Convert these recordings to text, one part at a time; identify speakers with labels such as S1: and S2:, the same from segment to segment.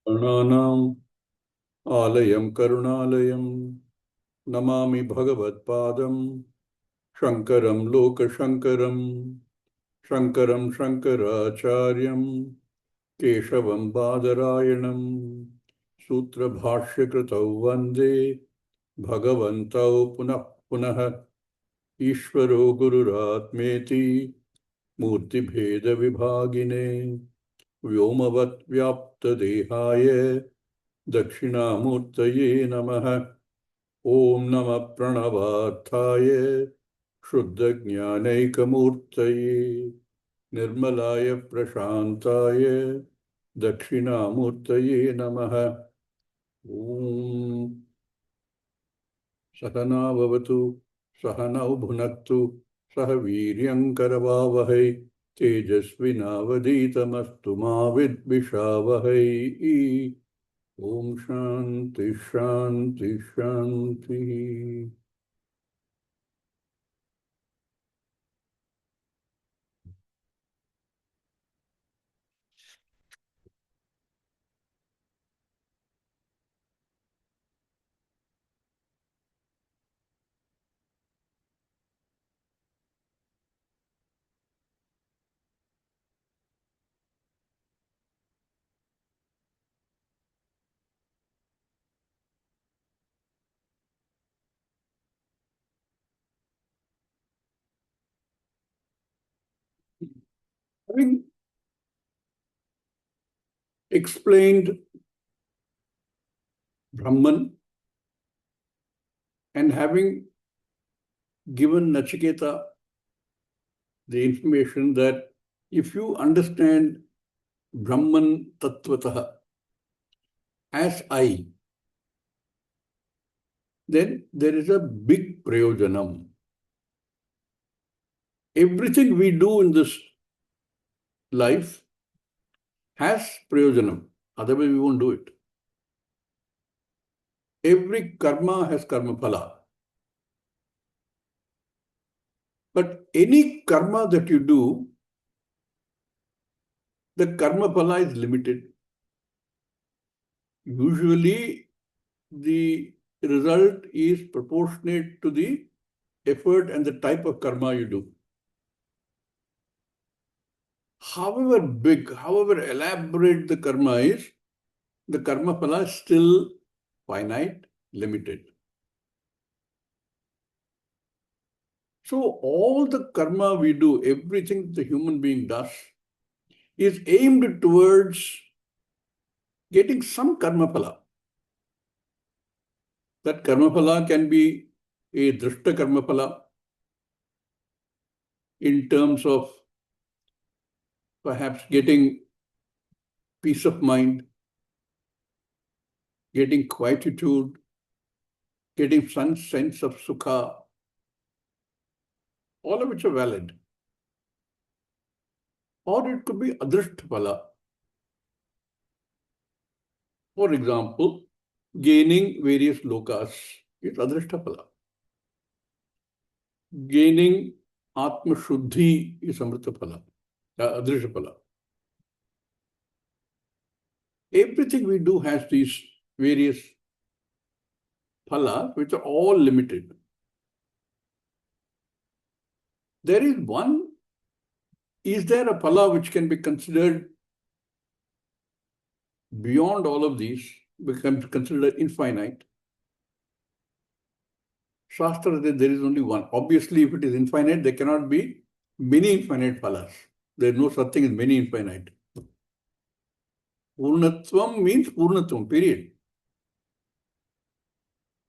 S1: Prananam Alayam Karunalayam Namami Bhagavatpadam Shankaram Lokashankaram Shankaram Shankaracharyam Keshavam Badarayanam Sutra Bhashyakritau Vande Bhagavantau Punah Punah Ishvaro Gururatmeti Murti Bheda Vibhagine Vyomavat Vyapta Dehaya Dakshinamurtaye Namaha Om Namah Pranavathaya Shuddha Jnanaikamurtaye Nirmalaya Prashantaya Dakshinamurtaye Namaha Om Sahana Vavatu Sahana Bhunaktu Sahaviryam Karavavahai Tejasvinavaditamastu Ma Vidvishavahai Om Shanti Shanti Shanti. Having explained Brahman and having given Nachiketa the information that if you understand Brahman Tattvataha as I, then there is a big prayojanam. Everything we do in this life has prayojanam. Otherwise, we won't do it. Every karma has karma phala. But any karma that you do, the karma phala is limited. Usually, the result is proportionate to the effort and the type of karma you do. However big, however elaborate the karma is, the karma phala is still finite, limited. So all the karma we do, everything the human being does, is aimed towards getting some karma phala. That karma phala can be a drishta karma phala in terms of perhaps getting peace of mind, getting quietude, getting some sense of sukha, all of which are valid. Or it could be adrishta phala. For example, gaining various lokas is adrishta phala. Gaining Atma Shuddhi is Amrita Phala, Adrisha Phala. Everything we do has these various phalas, which are all limited. There is one, is there a phala which can be considered beyond all of these, becomes considered infinite? Shastra says there is only one. Obviously, if it is infinite, there cannot be many infinite phalas. There is no such thing as many infinite. Purnatvam means Purnatvam, period.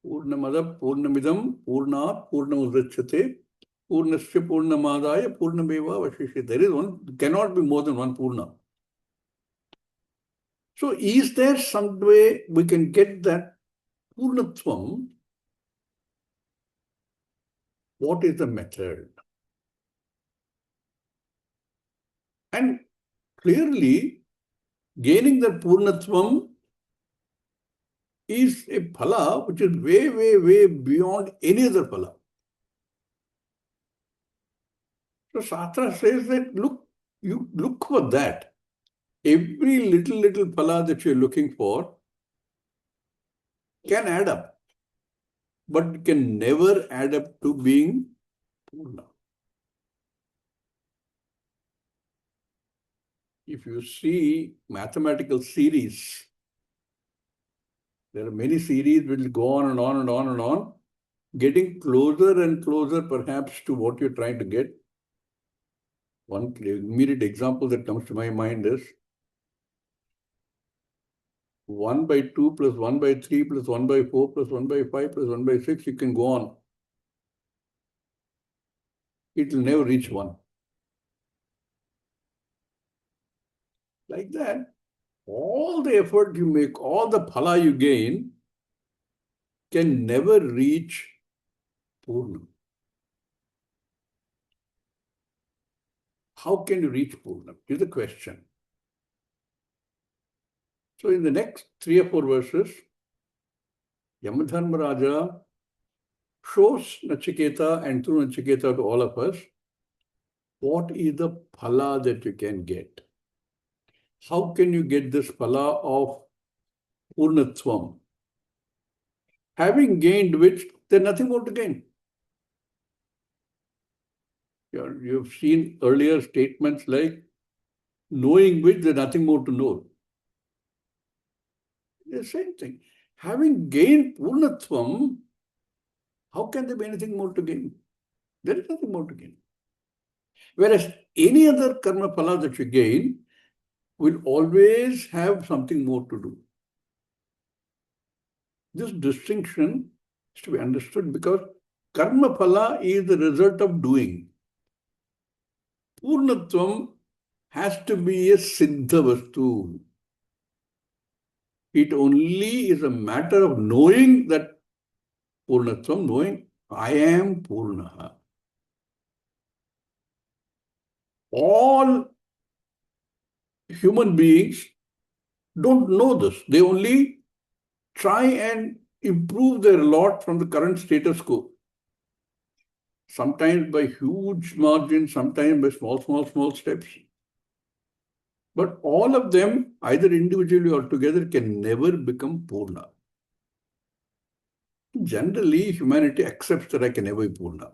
S1: Purnamada Purnamidam Purnat Purnamudachyate Purnasya Purnamadaya Purnameva Vashishyate. There is one, cannot be more than one Purna. So is there some way we can get that Purnatvam? What is the method? And clearly, gaining that Purnatvam is a phala which is way, way, way beyond any other phala. So Shastra says that, look, you look for that. every little phala that you're looking for can add up, but can never add up to being Purna. If you see mathematical series, there are many series which will go on and on and on and on, getting closer and closer perhaps to what you're trying to get. One immediate example that comes to my mind is 1 by 2 plus 1 by 3 plus 1 by 4 plus 1 by 5 plus 1 by 6, you can go on. It will never reach 1. Like that, all the effort you make, all the phala you gain can never reach Purna. How can you reach Purna? Is the question. So in the next 3 or 4 verses, Yamadharmaraja shows Nachiketa and through Nachiketa to all of us what is the phala that you can get. How can you get this phala of Purnatvam? Having gained which, there's nothing more to gain. You've seen earlier statements like, knowing which, there's nothing more to know. The same thing. Having gained Purnatvam, how can there be anything more to gain? There is nothing more to gain. Whereas any other karma phala that you gain will always have something more to do. This distinction is to be understood because karma phala is the result of doing. Purnatvam has to be a siddha vastu. It only is a matter of knowing that Purnatvam, knowing I am Purnaha. All human beings don't know this. They only try and improve their lot from the current status quo. Sometimes by huge margins, sometimes by small steps. But all of them, either individually or together, can never become Purna. Generally, humanity accepts that I can never be Purna.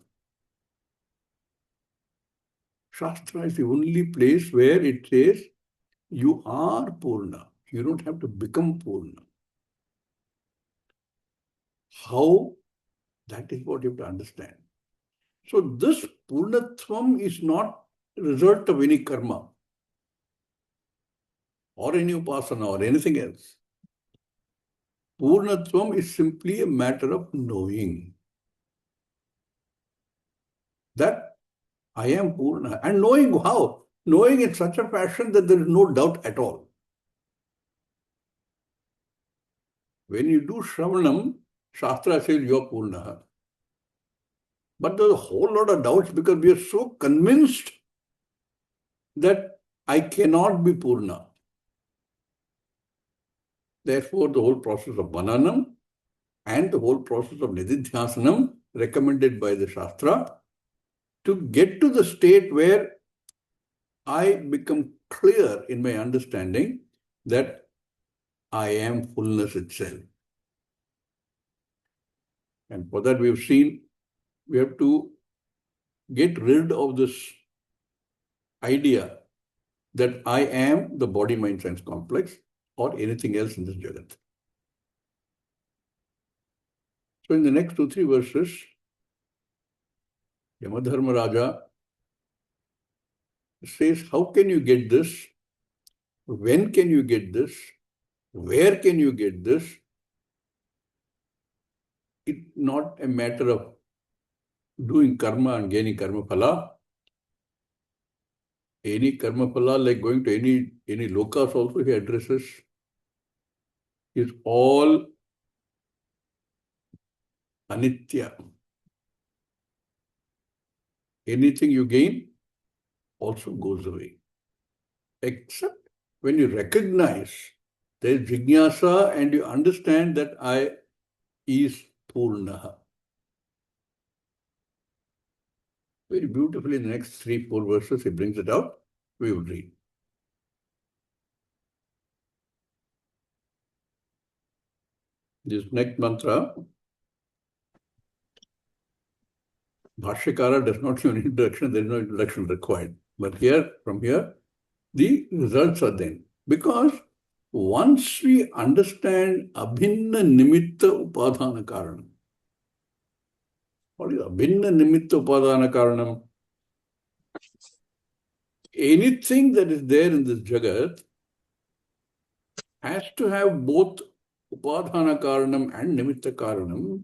S1: Shastra is the only place where it says, you are Purna. You don't have to become Purna. How? That is what you have to understand. So this Purnatvam is not a result of any karma or any upasana or anything else. Purnatvam is simply a matter of knowing that I am Purna. And knowing how? Knowing in such a fashion that there is no doubt at all. When you do Shravanam, Shastra says you are Purna. But there's a whole lot of doubts because we are so convinced that I cannot be Purna. Therefore, the whole process of Mananam and the whole process of Nididhyasanam recommended by the Shastra to get to the state where I become clear in my understanding that I am fullness itself. And for that we've seen, we have to get rid of this idea that I am the body, mind, sense complex or anything else in this Jagat. So in the next 2-3 verses, Yamadharmaraja says, how can you get this? When can you get this? Where can you get this? It's not a matter of doing karma and gaining karma phala. Any karma phala, like going to any lokas also he addresses, is all anitya. Anything you gain also goes away. Except when you recognize there is jignasa and you understand that I is Purnaha. Very beautifully in the next 3-4 verses he brings it out. We will read. This next mantra, Bhashyakara does not give an introduction, there is no introduction required. But here, from here, the results are then. Because once we understand Abhinna Nimitta Upadhana Karanam, what is Abhinna Nimitta Upadhana Karanam? Anything that is there in this Jagat has to have both Upadhana Karanam and Nimitta Karanam.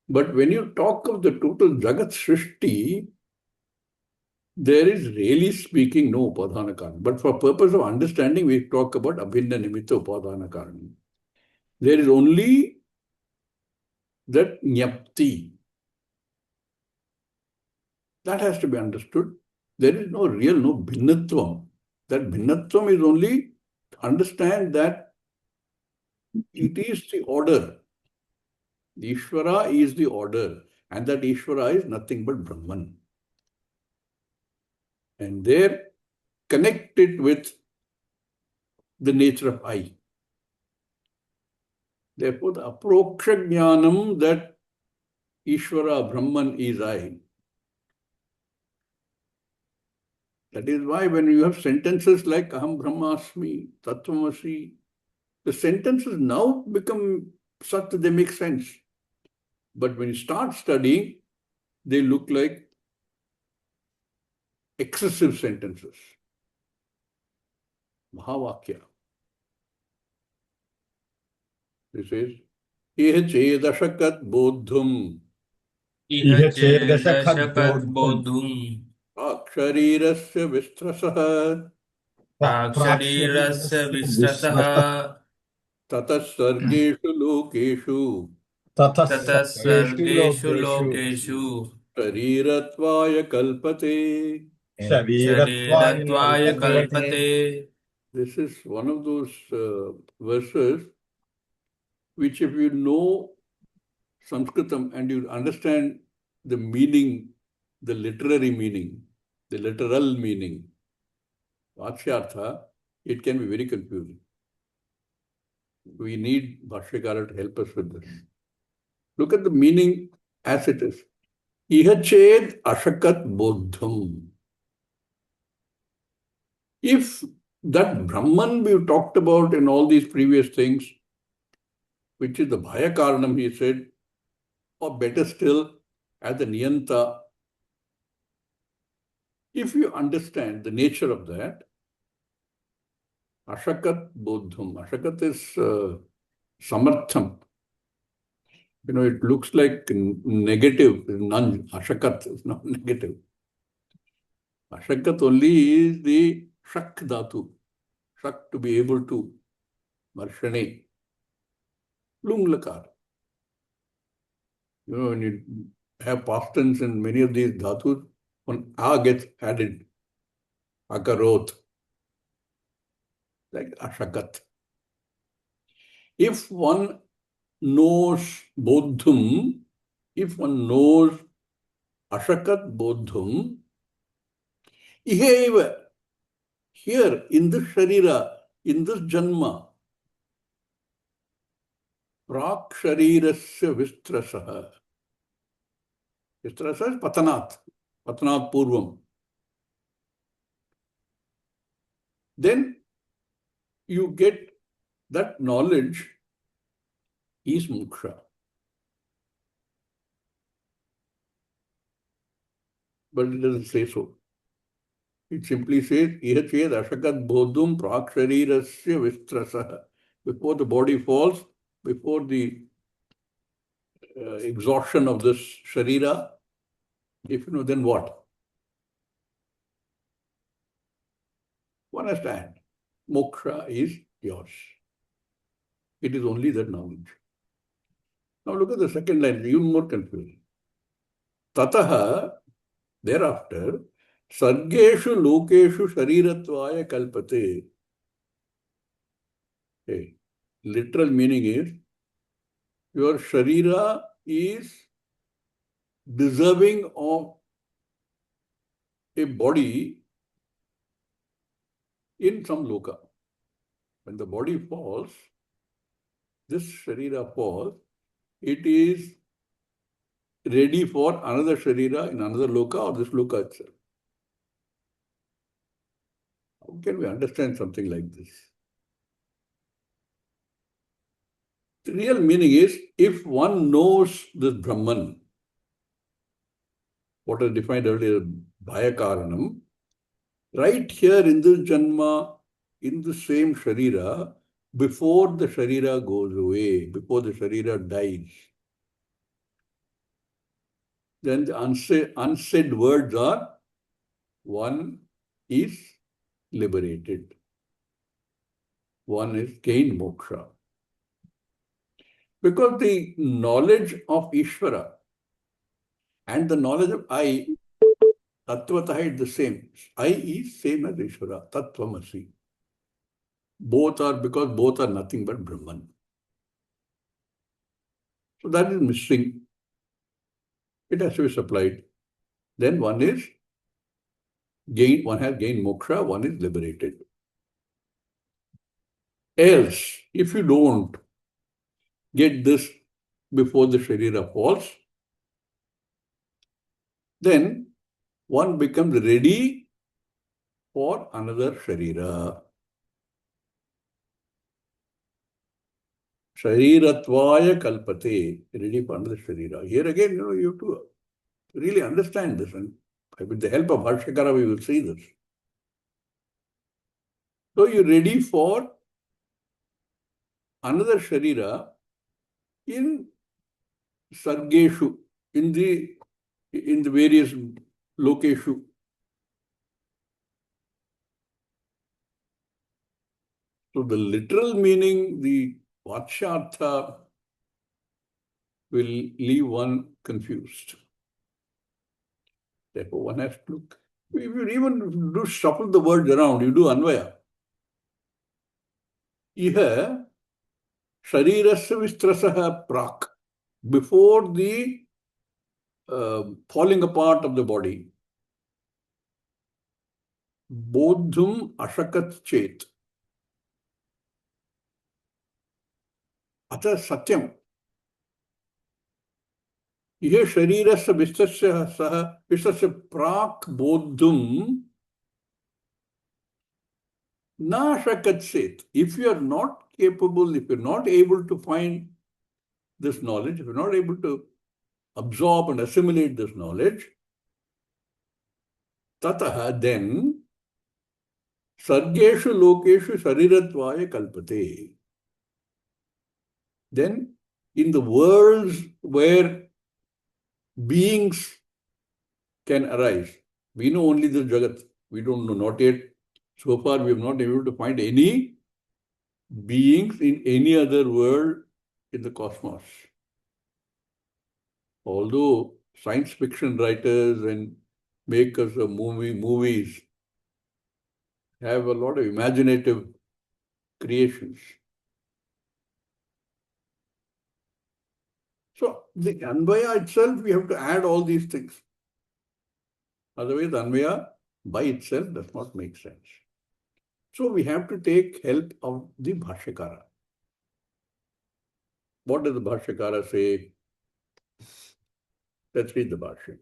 S1: But when you talk of the total Jagat Srishti, there is really speaking no Upadhana Karanam. But for purpose of understanding, we talk about Abhinna Nimitta Upadhana Karanam. There is only that Nyapti. That has to be understood. There is no Bhinnatvam. That Bhinnatvam is only to understand that it is the order. The Ishvara is the order, and that Ishvara is nothing but Brahman. And there, connect it with the nature of I. Therefore, the aproksha jnanam that Ishvara, Brahman is I. That is why when you have sentences like Aham Brahmasmi, Tattvamasi, the sentences now become such that they make sense. But when you start studying, they look like excessive sentences. Mahavakya. This is Iha Chedashakat Bodhum
S2: Iha chedashakat bodhum
S1: Aksharirasya Vistrasaha
S2: aksharirasya vistasah
S1: Tatas Sargeshu Lokeshu
S2: tatas sargeshu lokeshu
S1: Shariratvaya Kalpate.
S2: sharirattvaya kalpate.
S1: This is one of those verses which, if you know Sanskritam and you understand the meaning, the literary meaning, the literal meaning, Vakshyartha, it can be very confusing. We need Bhashyakara to help us with this. Look at the meaning as it is. Ihached ashakat bodham. If that Brahman we've talked about in all these previous things, which is the Bhaya Karanam, he said, or better still, as the Niyanta, if you understand the nature of that, Ashakat Bodham. Ashakat is Samartham. You know, it looks like negative, none. Ashakat is not negative. Ashakat only is the Shak Dhatu. Shak, to be able to. Marshane. Lunglakar. You know, when you have past tense in many of these dhatus, one A gets added. Akarot. Like Ashakat. If one knows Bodhum, if one knows Ashakat Bodhum, Iheva, here in this Sharira, in this Janma, Prak Sharirasya Vistrasaha. Vistrasa is Patanat, Patanat Purvam. Then you get that knowledge is moksha. But it doesn't say so. It simply says, Iha ched ashakat bodhum praksharirasya vistrasaha. Before the body falls, before the exhaustion of this sharira, if you know, then what? One has to add, moksha is yours. It is only that knowledge. Now look at the second line, even more confusing. Tataha, thereafter, sargeshu lokeshu sharirattvaya kalpate. Okay. Literal meaning is, your sharira is deserving of a body in some loka. When the body falls, this Sharira falls, it is ready for another Sharira in another Loka or this Loka itself. How can we understand something like this? The real meaning is, if one knows this Brahman, what is defined earlier, Bhayakaranam, right here in this Janma, in the same Sharira, before the Sharira goes away, before the Sharira dies, then the unsaid words are, one is liberated, one is gained moksha. Because the knowledge of Ishvara and the knowledge of I, Tattvataha is the same. I is same as Ishvara, Tattvamasi. Because both are nothing but Brahman. So that is missing. It has to be supplied. Then one has gained moksha, one is liberated. Else, if you don't get this before the Sharira falls, then one becomes ready for another Sharira. Sharirattvaya kalpate, ready for another Sharira. Here again, you have to really understand this, and with the help of Bhashyakara, we will see this. So you're ready for another Sharira in Sargeshu, in the various Lokeshu. So the literal meaning, the Vatshartha, will leave one confused. Therefore, one has to look. If you even do shuffle the words around, you do Anvaya. Here, Sharirasya Vistrasaha Prak, before the falling apart of the body, Bodhum Ashakat Chet. Ata Satyam. Here Sharirasya Vistrasya Prak Bodhum Na Ashakat Chet. If you are not capable, if you are not able to find this knowledge, if you are not able to absorb and assimilate this knowledge, tataha, then sargeshu lokeshu sharirattvaya kalpate. Then in the worlds where beings can arise, we know only the Jagat. We don't know, not yet. So far we have not been able to find any beings in any other world in the cosmos. Although science fiction writers and makers of movies have a lot of imaginative creations. So the Anvaya itself, we have to add all these things. Otherwise, Anvaya by itself does not make sense. So we have to take help of the Bhashyakara. What does the Bhashyakara say? Let's read the Bhashya.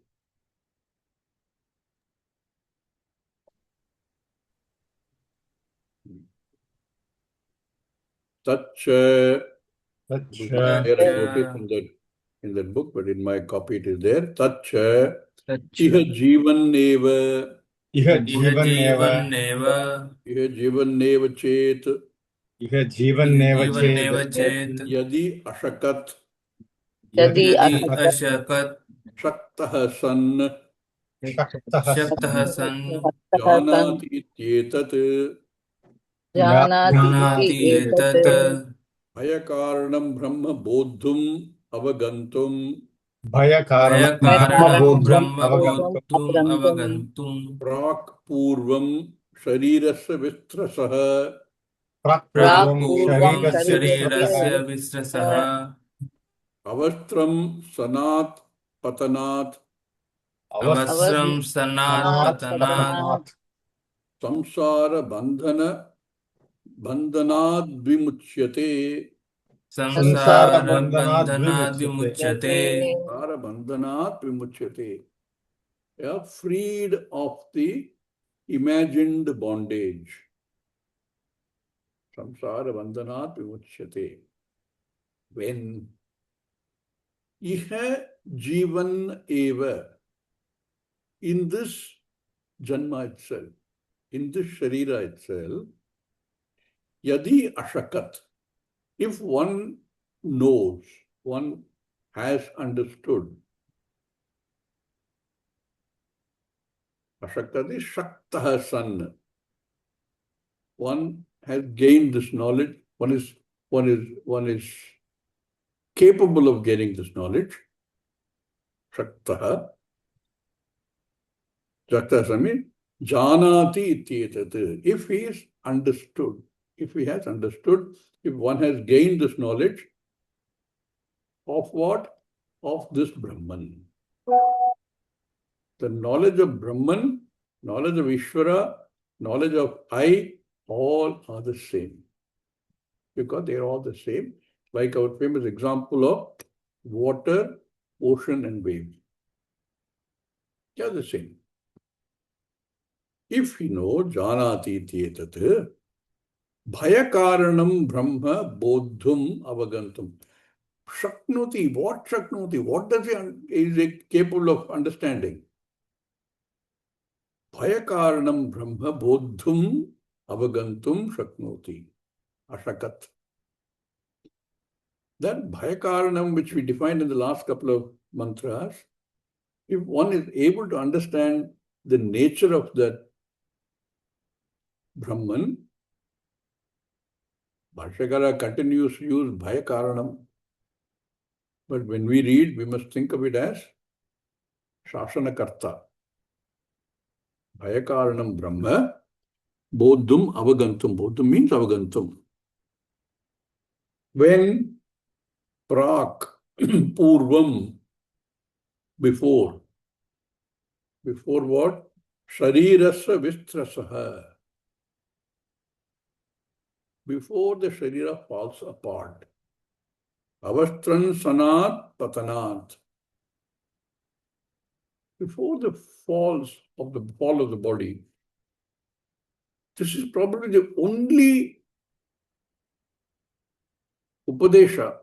S1: Tacha. I wrote it in that book, but in my copy it is there. Tacha. Iha jivan neva chet. Yadi ashakat.
S2: Yadi ashakat.
S1: Shaktah san.
S2: Shaktah san.
S1: Janati ityetat.
S2: Janati etat.
S1: Bhayakaranam brahma bodhum avagantum.
S2: Bhayakaranam brahma bodhum avagantum.
S1: Prak purvam sharirasya vistrasaha.
S2: Prakpurvam sharirasya visrasaha.
S1: Avastram sanat patanat.
S2: Avasram sanat patanat.
S1: Samsara bandhanad vimuchyate.
S2: संसारबन्धनाद् विमुच्यते.
S1: Bandhanat vimuchyate. Yeah, freed of the imagined bondage. Samsara bandhanat vimuchyate. When iha jivan eva, in this janma itself, in this sharira itself, yadi ashakat, if one knows, one has understood, ashakat is shaktah san, one has gained this knowledge, one is capable of getting this knowledge. Shaktah. Shaktah means janati ityetat. If he is understood, if he has understood, if one has gained this knowledge of what? Of this Brahman. The knowledge of Brahman, knowledge of Ishvara, knowledge of I, all are the same. Because they are all the same. Like our famous example of water, ocean, and waves. They are the same. If you know janati tyetat, bhayakaranam brahma bodhum avagantum. Shaknoti, what shaknoti? What does he is it capable of understanding? Bhayakaranam brahma bodhum avagantum shaknoti. Ashakat. That bhayakaranam, which we defined in the last couple of mantras, if one is able to understand the nature of that Brahman, Bhashyakara continues to use bhayakaranam. But when we read, we must think of it as Shasanakarta. Bhayakaranam Brahma, bodhum avagantum. Bodhum means avagantum. When prak, purvam, before what? Sharirasa vistrasaha. Before the sharira falls apart. Avastran sanat patanat. Before the fall of the body. This is probably the only Upadesha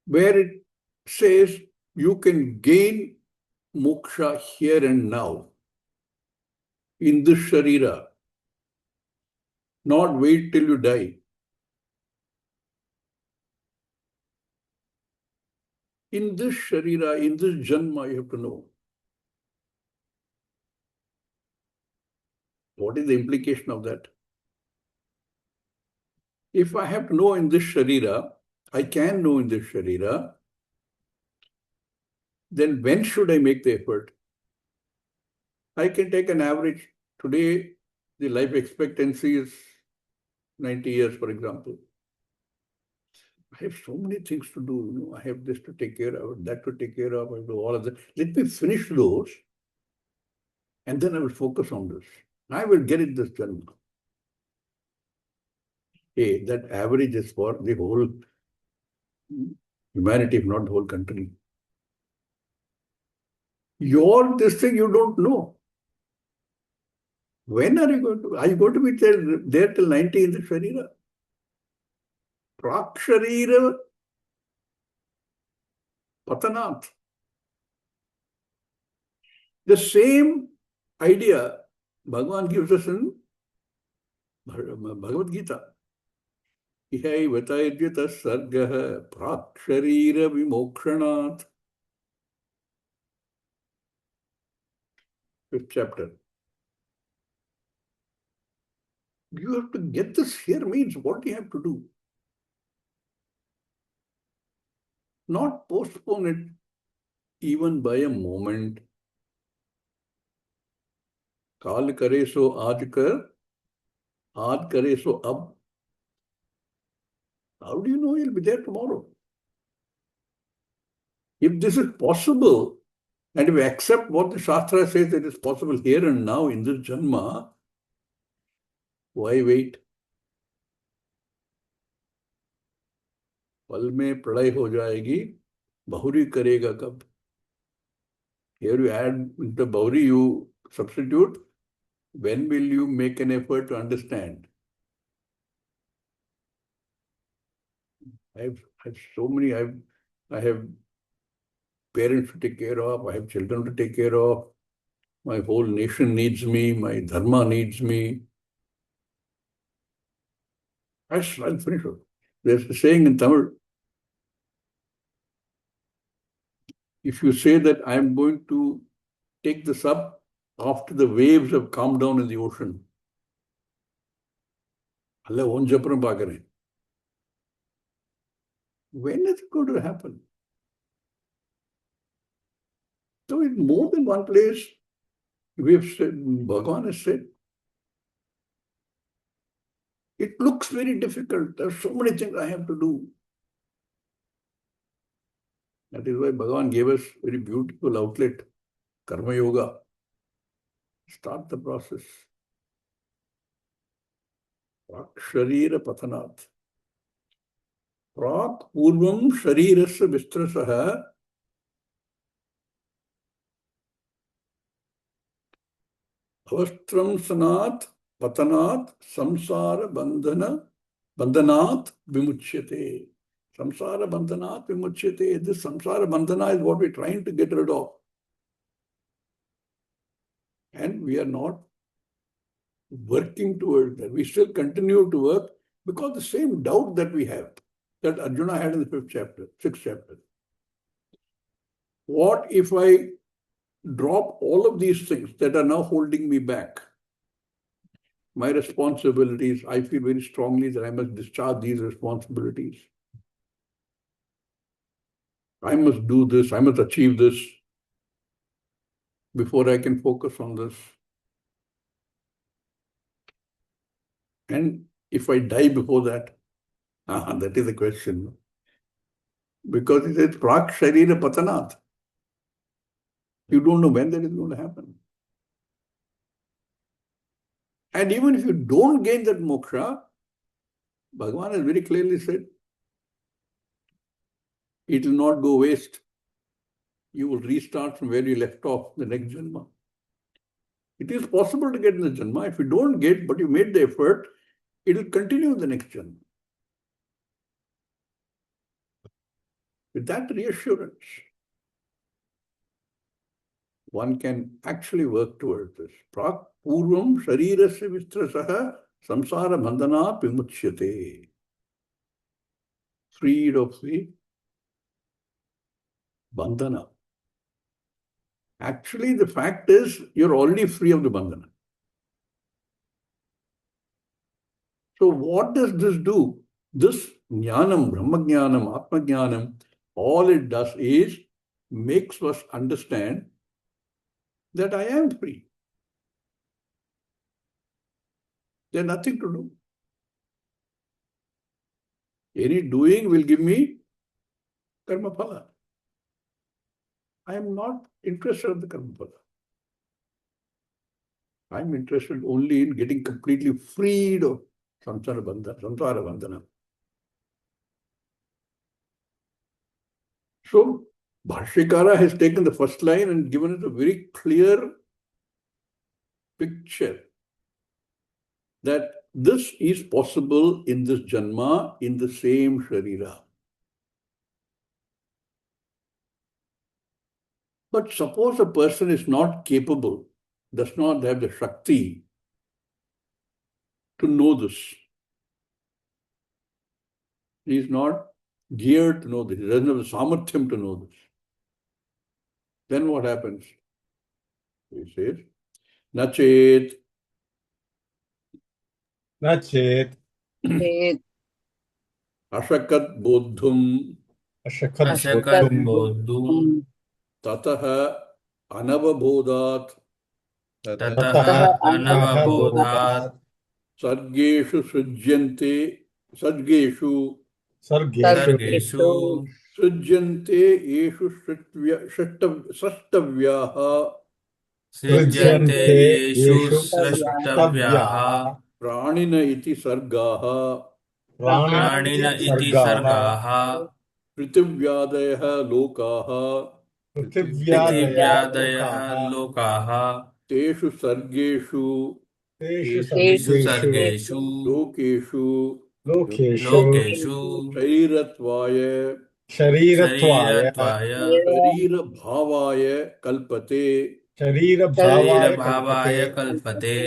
S1: where it says you can gain moksha here and now in this sharira, not wait till you die. In this sharira, in this janma, you have to know. What is the implication of that? If I have to know in this sharira, I can know in this sharira, then when should I make the effort? I can take an average. Today, the life expectancy is 90 years, for example. I have so many things to do. I have this to take care of, that to take care of, I do all of that. Let me finish those, and then I will focus on this. I will get it this janma. Hey, that average is for the whole humanity, if not the whole country. This thing you don't know. When are you going to be there till 90 in the Sharira? Prak Sharira Patanat. The same idea Bhagavan gives us in Bhagavad Gita. Ihai vatayajyata sargaha prak sharira vimokshanat. 5th chapter. You have to get this here means what do you have to do? Not postpone it even by a moment. Kal kare so aaj kar, aaj kare so ab. How do you know you'll be there tomorrow? If this is possible, and if we accept what the Shastra says that is possible here and now in this Janma, why wait? पल में प्रलय हो जाएगी, बहुरी करेगा कब? Here you add into Bahuri, you substitute. When will you make an effort to understand? I have so many. I have parents to take care of. I have children to take care of. My whole nation needs me. My dharma needs me. I'll finish it. There's a saying in Tamil. If you say that I'm going to take this up after the waves have calmed down in the ocean, Allah onjapuram paakaren. When is it going to happen? So in more than one place, we have said, Bhagavan has said, it looks very difficult. There are so many things I have to do. That is why Bhagavan gave us very beautiful outlet, Karma Yoga. Start the process. Prak Sharira Pathanat. Prak Purvam Sharirasya Vistrasaha Avastram Sanat Patanat Samsara Bandhanat Vimuchyate. Samsara Bandhanat Vimuchyate. This Samsara Bandhana is what we're trying to get rid of. And we are not working towards that. We still continue to work because the same doubt that we have, that Arjuna had in the 5th chapter, 6th chapter. What if I drop all of these things that are now holding me back? My responsibilities, I feel very strongly that I must discharge these responsibilities. I must do this, I must achieve this before I can focus on this. And if I die before that, that is the question. Because it says Prak Sharira Patanat. You don't know when that is going to happen. And even if you don't gain that moksha, Bhagavan has very clearly said, it will not go waste. You will restart from where you left off the next janma. It is possible to get in the janma. If you don't get, but you made the effort, it will continue in the next janma. With that reassurance, one can actually work towards this. Prak purvam sharirasya vistrasaha samsara bandhanat vimuchyate. Freed of the bandhana. Actually, the fact is, you're already free of the bandhana. So what does this do? This jnanam, brahma jnanam, atma jnanam, all it does is makes us understand that I am free. There's nothing to do. Any doing will give me karma phala. I am not interested in the karma phala. I am interested only in getting completely freed of samsara bandhana. So, Bhashyakara has taken the first line and given us a very clear picture that this is possible in this janma, in the same sharira. But suppose a person is not capable, does not have the shakti to know this. He is not geared to know this. He doesn't have the samarthyam to know this. Then what happens? He says, Nachet.
S3: Nachet.
S1: Ashakat bodhum.
S2: Ashakat bodhum.
S1: Tataha anavabodhat.
S2: Tataha anavabodhat.
S1: Sargeshu sujyante. Sargeshu.
S2: Sargeshu.
S1: Sujyante yeshu sastavyaha.
S2: Srijyante yeshu srashtavyaha.
S1: Pranina iti sargaha.
S2: प्राणिन इति सर्गाः
S1: पृथिव्यादयः लोकाः
S2: पृथिव्यादयः लोकाः
S1: तेषु सर्गेषु
S2: तेषु सर्गेषु
S1: लोकेषु
S2: लोकेषु
S1: शरीरत्वाय
S2: शरीरत्वाय
S1: शरीरभावाय कल्पते
S2: शरीरभावाय कल्पते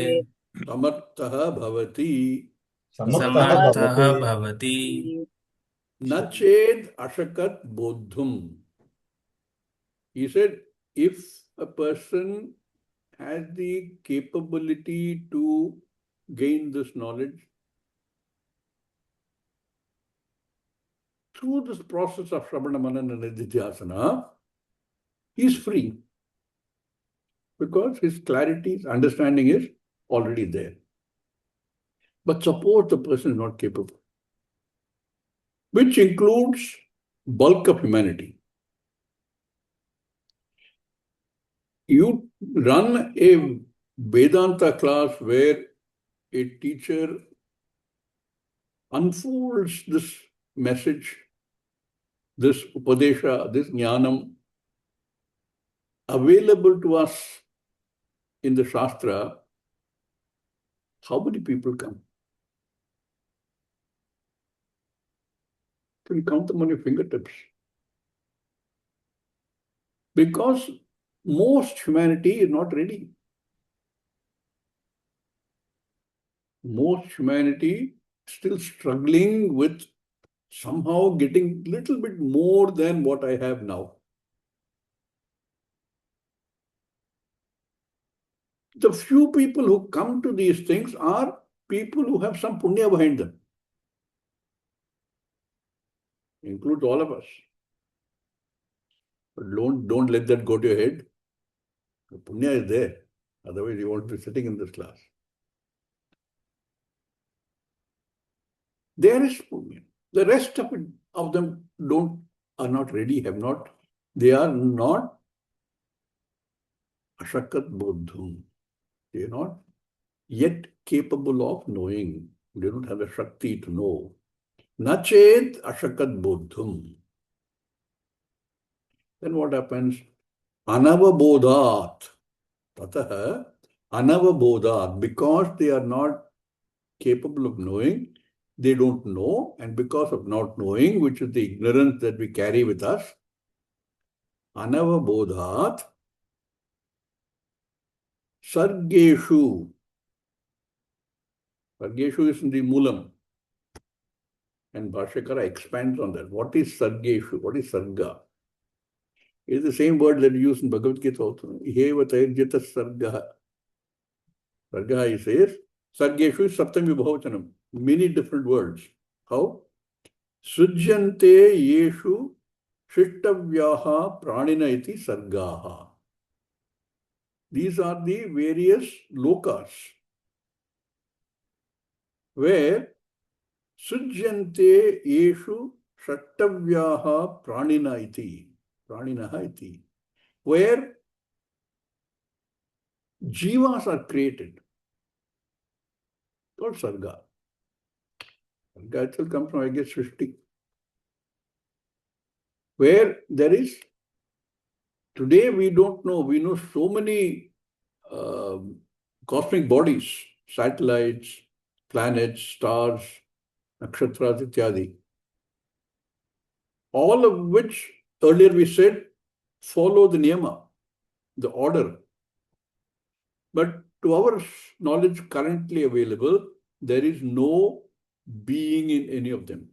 S1: समर्थः भवति
S2: समर्थः भवति
S1: न चेद अशकत बोद्धुम. He said, if a person has the capability to gain this knowledge through this process of Shravana, Manana, and Nididhyasana, he is free because his clarity, his understanding is already there. But suppose the person is not capable, which includes bulk of humanity. You run a Vedanta class where a teacher unfolds this message, this Upadesha, this Jnanam, available to us in the Shastra. How many people come? You can count them on your fingertips. Because most humanity is not ready. Most humanity still struggling with somehow getting a little bit more than what I have now. The few people who come to these things are people who have some punya behind them. Includes all of us. But don't let that go to your head. The punya is there. Otherwise, you won't be sitting in this class. There is punya. The rest of them are not ready, have not. They are not ashakat bodhum. They are not yet capable of knowing. They don't have the shakti to know. Nachet ashakat bodhum. Then what happens? Anavabodhat. Tatah anavabodhat. Because they are not capable of knowing, they don't know, and because of not knowing, which is the ignorance that we carry with us, anavabodhat sargeshu. Sargeshu is in the Moolam. And Bhashyakara expands on that. What is sargeshu? What is sarga? It is the same word that we use in Bhagavad Gita also. Iheva tairjita sarga. Sarga, he says, sargeshu is saptami bhavachanam. Many different words. How? Sujyante yeshu shittavyaha pranina iti sargaha. These are the various lokas where sujyante yeshu shittavyaha pranina iti. Praninaha iti. Where jivas are created. Called sarga. Sarga itself comes from, I guess, Srishti. Where there is, today we don't know, we know so many cosmic bodies, satellites, planets, stars, nakshatras, ityadi. All of which, earlier we said, follow the niyama, the order. But to our knowledge currently available, there is no being in any of them.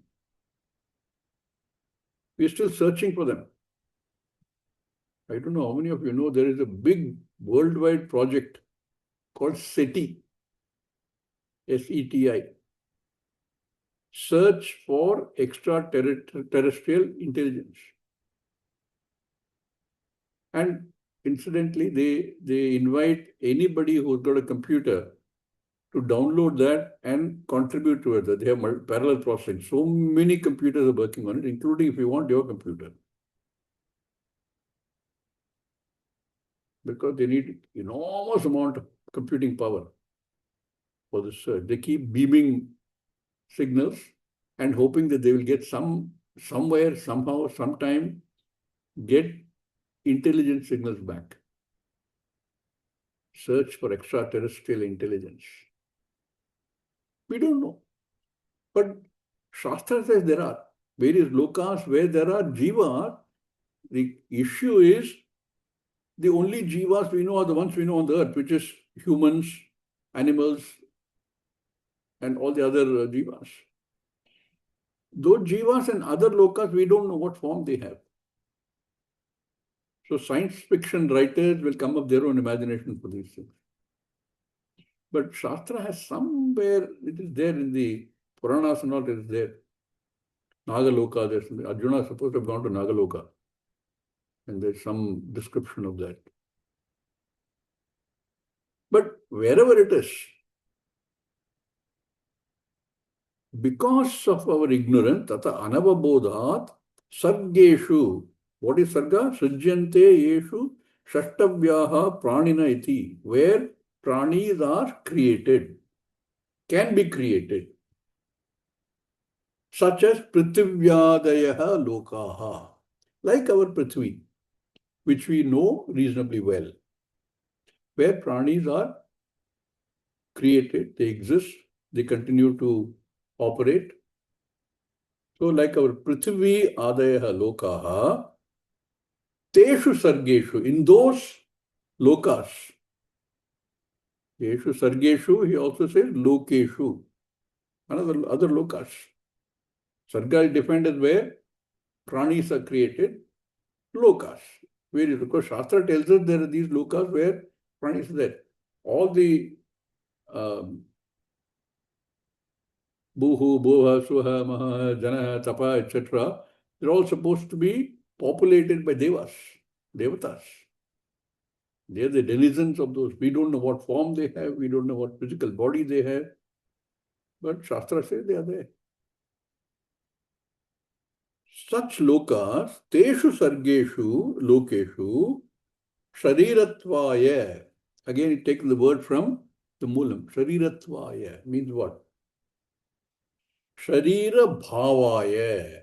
S1: We are still searching for them. I don't know how many of you know there is a big worldwide project called SETI, SETI, Search for Extraterrestrial Intelligence. And incidentally, they invite anybody who's got a computer to download that and contribute to it. They have parallel processing. So many computers are working on it, including if you want your computer. Because they need enormous amount of computing power for this search. They keep beaming signals and hoping that they will get somewhere, somehow, sometime, get intelligent signals back. Search for extraterrestrial intelligence. We don't know. But Shastra says there are various lokas where there are jivas. The issue is the only jivas we know are the ones we know on the earth, which is humans, animals, and all the other jivas. Those jivas and other lokas, we don't know what form they have. So science fiction writers will come up their own imagination for these things. But Shastra has somewhere, it is there in the Puranas and all, it is there. Nagaloka, Arjuna is supposed to have gone to Nagaloka. And there's some description of that. But wherever it is, because of our ignorance, tata anavabodhat, sargeshu. What is sarga? Sujyante yeshu shashtavyaha pranina iti. Where pranis are created, can be created. Such as prithivyaadayaha lokaha. Like our Prithvi, which we know reasonably well. Where pranis are created, they exist, they continue to operate. So like our Prithvi Adayaha Lokaha, Teshu Sargeshu, in those lokas, Teshu Sargeshu, he also says Lokeshu, other lokas. Sarga is defined as where pranis are created, lokas. Where, because Shastra tells us there are these lokas where pranis are there. All the Buhu, Boha, Suha, Maha, Jana, Tapa, etc. They're all supposed to be populated by devas, devatas. They're the denizens of those. We don't know what form they have. We don't know what physical body they have. But Shastra says they are there. Such lokas, teshu sargeshu, lokeshu, sharirattvaya. Again, it takes the word from the Moolam. Sharirattvaya means what? Sharira bhavaya.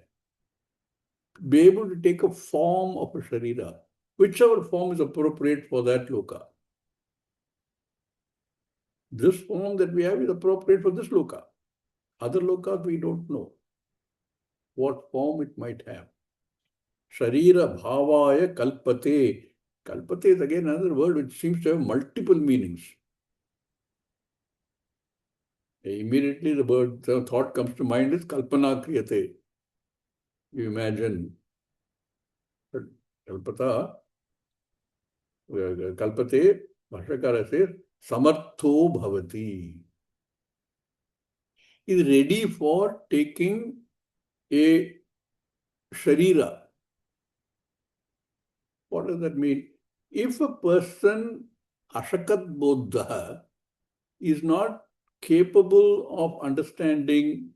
S1: Be able to take a form of a sharira, whichever form is appropriate for that loka. This form that we have is appropriate for this loka. Other lokas we don't know what form it might have. Sharira bhavaya kalpate. Kalpate is again another word which seems to have multiple meanings. Immediately the thought comes to mind is kalpana kriyate. You imagine. But kalpate, Bhashyakara says, samartho bhavati. Is ready for taking a sharira. What does that mean? If a person, ashakat bodha, is not capable of understanding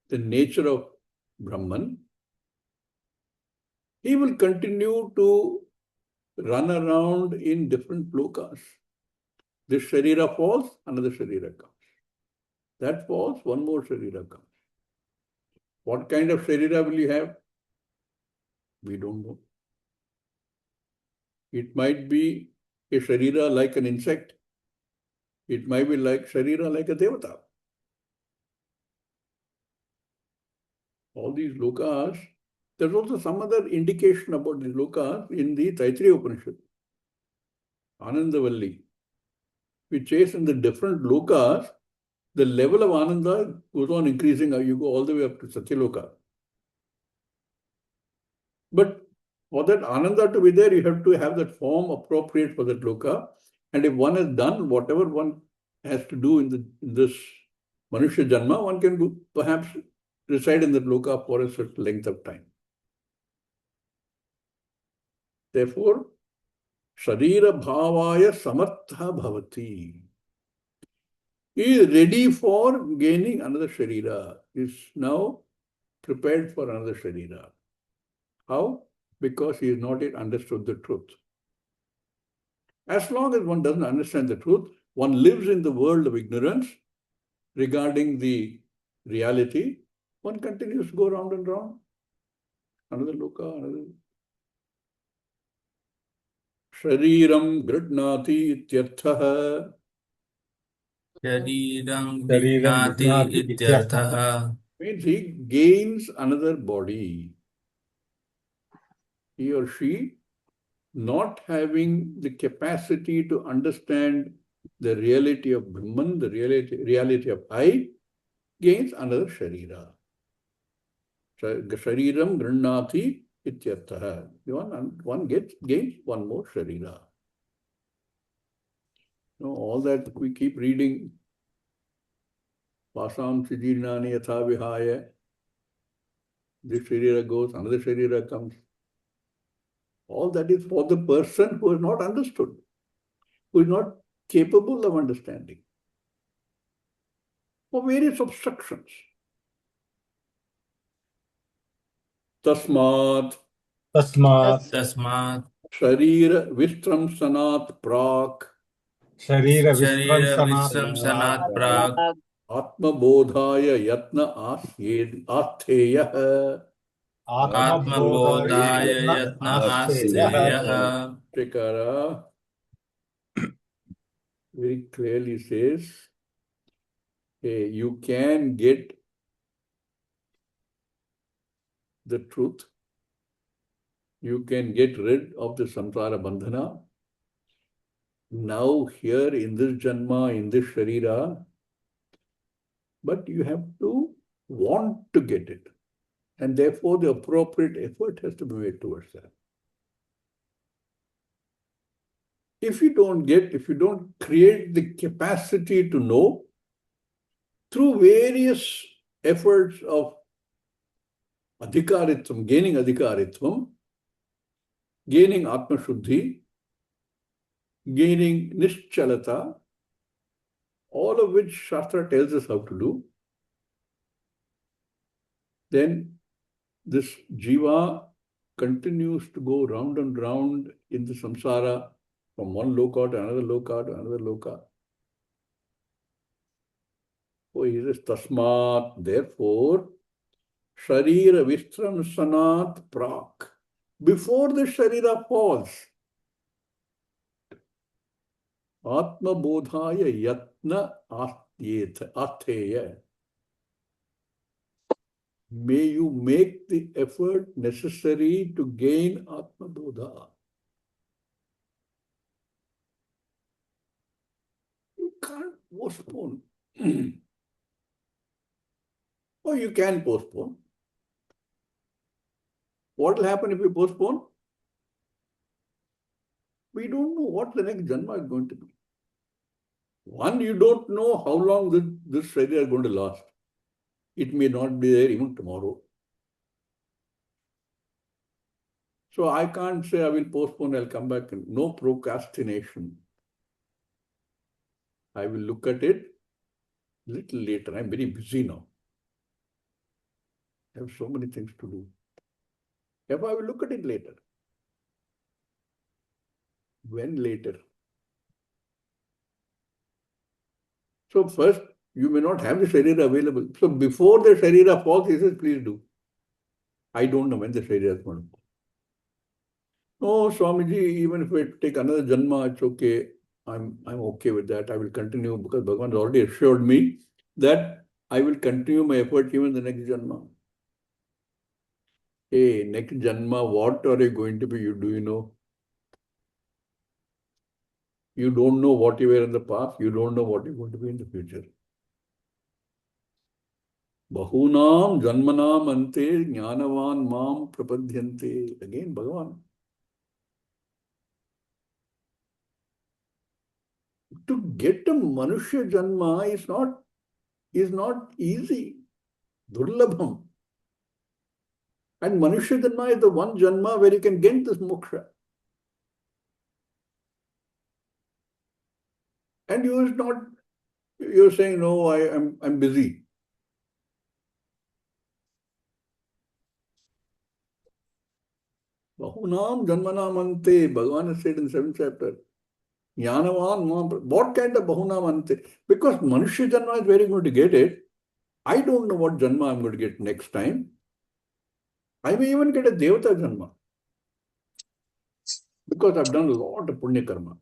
S1: the nature of Brahman, he will continue to run around in different lokas. This sharira falls, another sharira comes. That falls, one more sharira comes. What kind of sharira will you have? We don't know. It might be a sharira like an insect. It might be like sharira like a devata. All these lokas, there's also some other indication about these lokas in the Taittiriya Upanishad. Anandavalli. We chase in the different lokas, the level of Ananda goes on increasing. You go all the way up to Satyaloka. But for that Ananda to be there, you have to have that form appropriate for that loka. And if one has done whatever one has to do in this Manushya Janma, one can go, perhaps reside in that loka for a certain length of time. Therefore, Sharira Bhavaya Samartha Bhavati. He is ready for gaining another Sharira. He is now prepared for another Sharira. How? Because he has not yet understood the truth. As long as one doesn't understand the truth, one lives in the world of ignorance regarding the reality, One continues to go round and round. Another loka, another. Shariram gridnati ityarthaha.
S2: Shariram
S3: Shariram
S2: Vijnati
S3: Vijnati
S2: Ityarthaha.
S1: Means he gains another body. He or she not having the capacity to understand the reality of Brahman, the reality of I, gains another Sharira. Shariram Grannati Ityarthaha. One gains one more Sharira. All that we keep reading. Vasam Siddhinani Yatha Vihaya. This Sharira goes, another Sharira comes. All that is for the person who has not understood, who is not capable of understanding, for various obstructions. Tasmat
S2: Tasmat
S1: Sharira Vistramsanat Prak
S3: Sharira
S2: Sharira
S3: Vistramsanat
S2: Vishramsanat Prag
S1: Atma Bodhaya Yatna Atheyah.
S3: Atma
S2: Atma
S3: Bodhaya
S2: Bodhaya
S3: Yatna
S2: Yatna
S3: Asteyaha.
S2: Asteyaha.
S1: Shekara very clearly says, hey, you can get the truth. You can get rid of the samsara bandhana. Now here in this janma, in this sharira, but you have to want to get it. And therefore the appropriate effort has to be made towards that. If you don't create the capacity to know through various efforts of adhikaritvam, gaining atma shuddhi, gaining nischalata, all of which Shastra tells us how to do, then this jiva continues to go round and round in the samsara from one loka to another loka to another loka. So he says, tasmat, therefore, sharira vistram sanat prak. Before the sharira falls, atma bodhaya yatna atheya. May you make the effort necessary to gain atma bodha. You can't postpone. Or you can postpone. What will happen if you postpone? We don't know what the next janma is going to be. One, you don't know how long this Sharira is going to last. It may not be there even tomorrow. So I can't say I will postpone, I'll come back. No procrastination. I will look at it a little later. I'm very busy now. I have so many things to do. If I will look at it later. When later? So first, you may not have the Sharira available. So before the Sharira falls, he says, please do. I don't know when the Sharira is going to fall. No, Swamiji, even if I take another Janma, it's okay. I'm okay with that. I will continue because Bhagavan has already assured me that I will continue my effort even the next Janma. Hey, next Janma, what are you going to be? Do you know? You don't know what you were in the past. You don't know what you're going to be in the future. Bahunam janmanam ante jnanavan mam prapadyante. Again, Bhagavan. To get a Manushya Janma is not easy. Durlabham. And Manushya Janma is the one Janma where you can get this moksha. And you're saying, no, I'm busy. Bahunam janmanam ante, Bhagavan has said in the 7th chapter. Jnanavan, what kind of Bahunam ante? Because Manushya Janma is where you're going to get it. I don't know what Janma I'm going to get next time. I may even get a Devata Janma because I've done a lot of Punya Karma.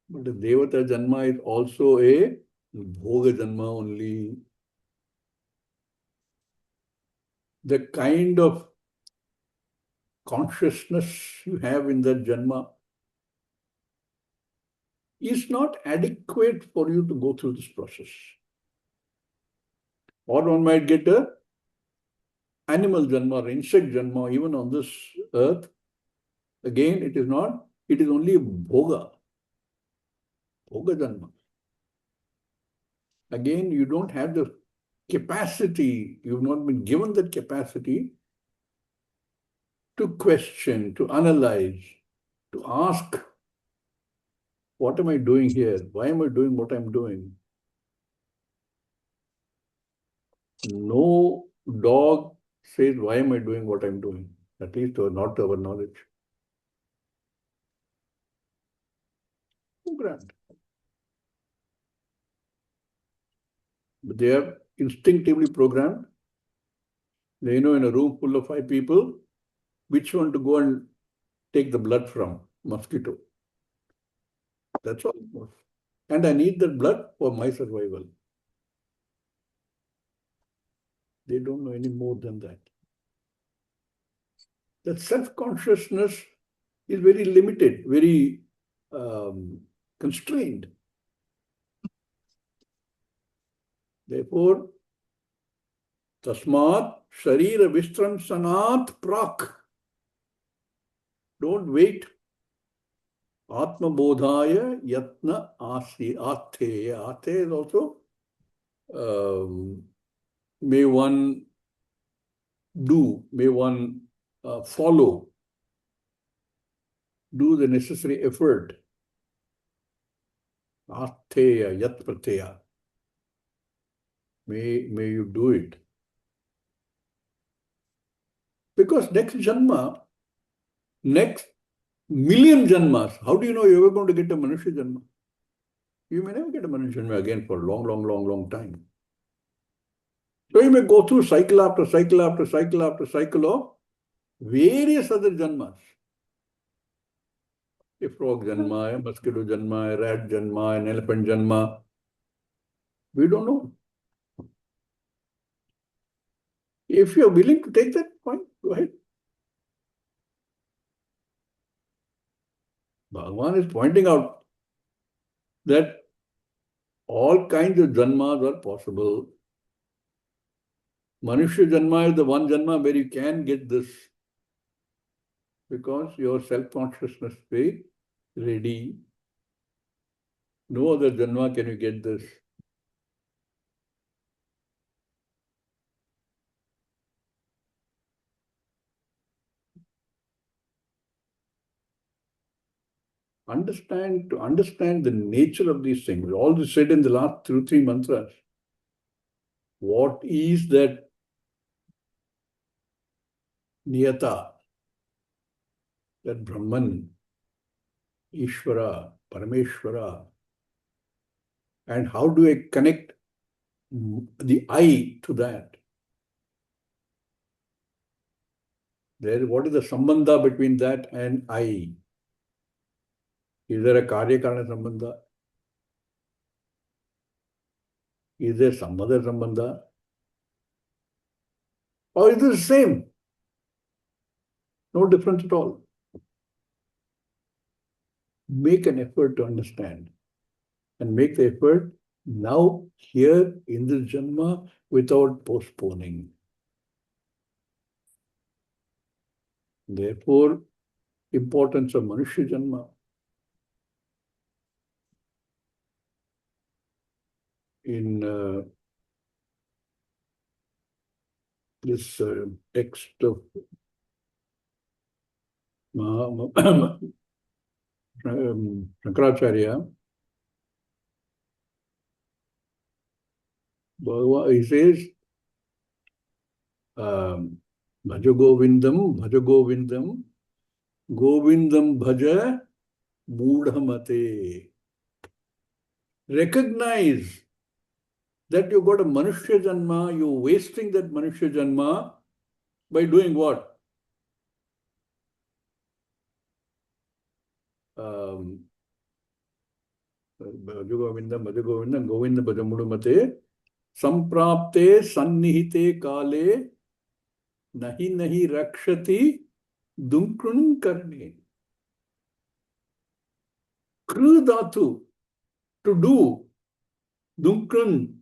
S1: But the Devata Janma is also a Bhoga Janma only. The kind of consciousness you have in that Janma is not adequate for you to go through this process. Or one might get a animal Janma or insect Janma even on this earth. Again, it is not, it is only Bhoga. Bhoga Janma. Again, you don't have the capacity, you've not been given that capacity to question, to analyze, to ask, what am I doing here? Why am I doing what I'm doing? No dog says, why am I doing what I'm doing? At least not to our knowledge. Programmed. But they are instinctively programmed. They know in a room full of 5 people, which one to go and take the blood from, mosquito. That's all it was. And I need that blood for my survival. They don't know any more than that. That self-consciousness is very limited, very constrained. Therefore, tasmat sharira vistram sanat prak. Don't wait. Atma bodhaya yatna asi atheya. Atheya is also may one do, may one follow, do the necessary effort. Atheya yat pratyaya. May you do it. Because next janma, next million janmas, how do you know you're ever going to get a Manusya janma? You may never get a Manusya janma again for a long time. So you may go through cycle after cycle after cycle after cycle of various other janmas. A frog janma, a mosquito janma, a rat janma, an elephant janma. We don't know. If you're willing to take that, fine, go ahead. Bhagavan is pointing out that all kinds of janmas are possible. Manusya janma is the one janma where you can get this because your self-consciousness is ready. No other janma can you get this. To understand the nature of these things, all this said in the last 2-3 mantras. What is that niyata, that Brahman, Ishvara, Parameshvara, and how do I connect the I to that? What is the sambandha between that and I? Is there a karya karana sambandha? Is there some other sambandha? Or is it the same? No difference at all. Make an effort to understand. And make the effort now, here, in this janma, without postponing. Therefore, importance of Manusya janma. In this text of Shankaracharya, he says, Bhaja Govindam, Govindam Bhaja Mudhamate. Recognize that you got a Manushya Janma, you're wasting that Manushya Janma by doing what? Govinda, Govinda Bhajamudumate, Samprapte Sannihite Kale, Nahi Nahi Rakshati, Dunkrun Karne. Kru Dhatu, to do, Dunkrun,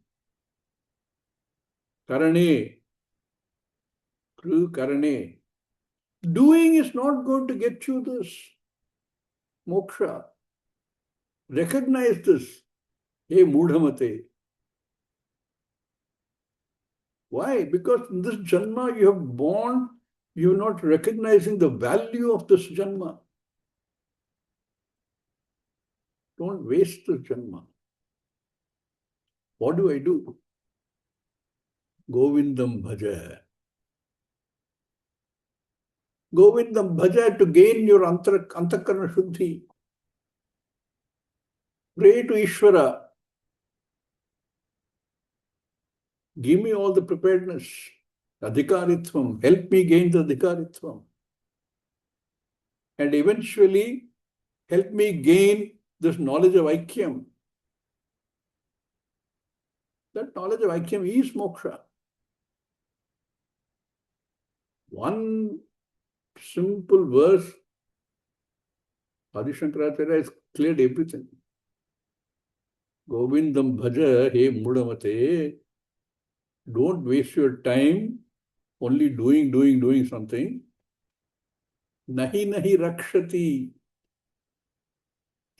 S1: Karane, Kru Karane. Doing is not going to get you this moksha. Recognize this. Hey, Mudhamate. Why? Because in this Janma you have born, you're not recognizing the value of this Janma. Don't waste this Janma. What do I do? Govindam Bhaja. Govindam Bhaja to gain your Antakarana Shuddhi. Pray to Ishvara. Give me all the preparedness. Adhikaritvam. Help me gain the Adhikaritvam. And eventually, help me gain this knowledge of Aikyam. That knowledge of Aikyam is moksha. One simple verse, Adi Shankaracharya has cleared everything. Govindam Bhaja, He Mudamate. Don't waste your time only doing something. Nahi nahi rakshati.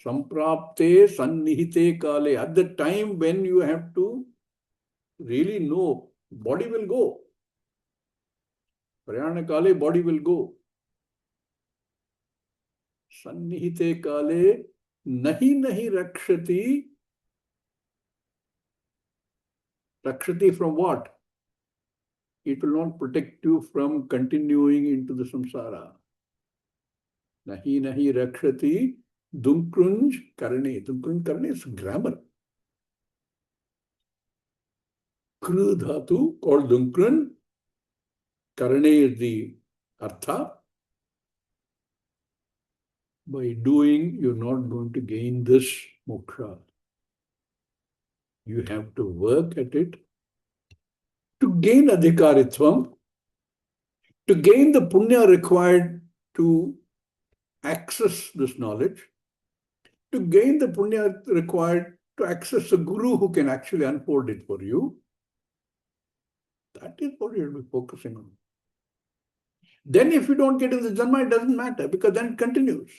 S1: Samprapte sannihite kale. At the time when you have to really know, body will go. Prayana kale, body will go. Sannihite kale, nahi nahi rakshati. Rakshati from what? It will not protect you from continuing into the samsara. Nahi nahi rakshati dunkrunj karne. Dunkrunj karne is grammar. Kru dhatu called dunkrun. Karne is the artha. By doing, you're not going to gain this moksha. You have to work at it to gain adhikaritvam, to gain the punya required to access this knowledge, to gain the punya required to access a guru who can actually unfold it for you. That is what you'll be focusing on. Then if you don't get in the Janma, it doesn't matter because then it continues.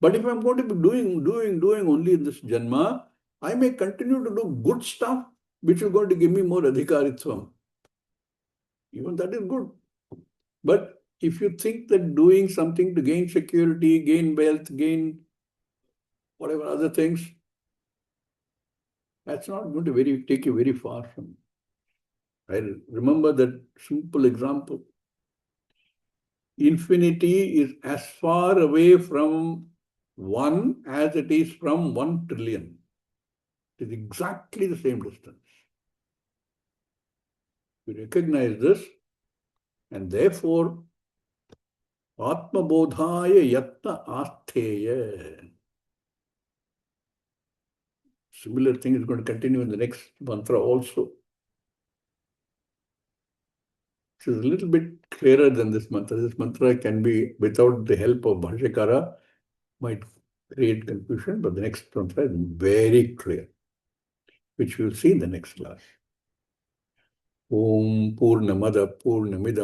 S1: But if I'm going to be doing only in this Janma, I may continue to do good stuff which is going to give me more adhikaritvam. Even that is good. But if you think that doing something to gain security, gain wealth, gain whatever other things, that's not going to take you very far from. I remember that simple example. Infinity is as far away from one as it is from 1 trillion. It is exactly the same distance. We recognize this, and therefore, Atma Bodhaya Yatna Astheya. Similar thing is going to continue in the next mantra also. It is a little bit clearer than this mantra. This mantra can be, without the help of Bhashyakara, might create confusion, but the next mantra is very clear, which we will see in the next class. Om Purnamada Purnamidam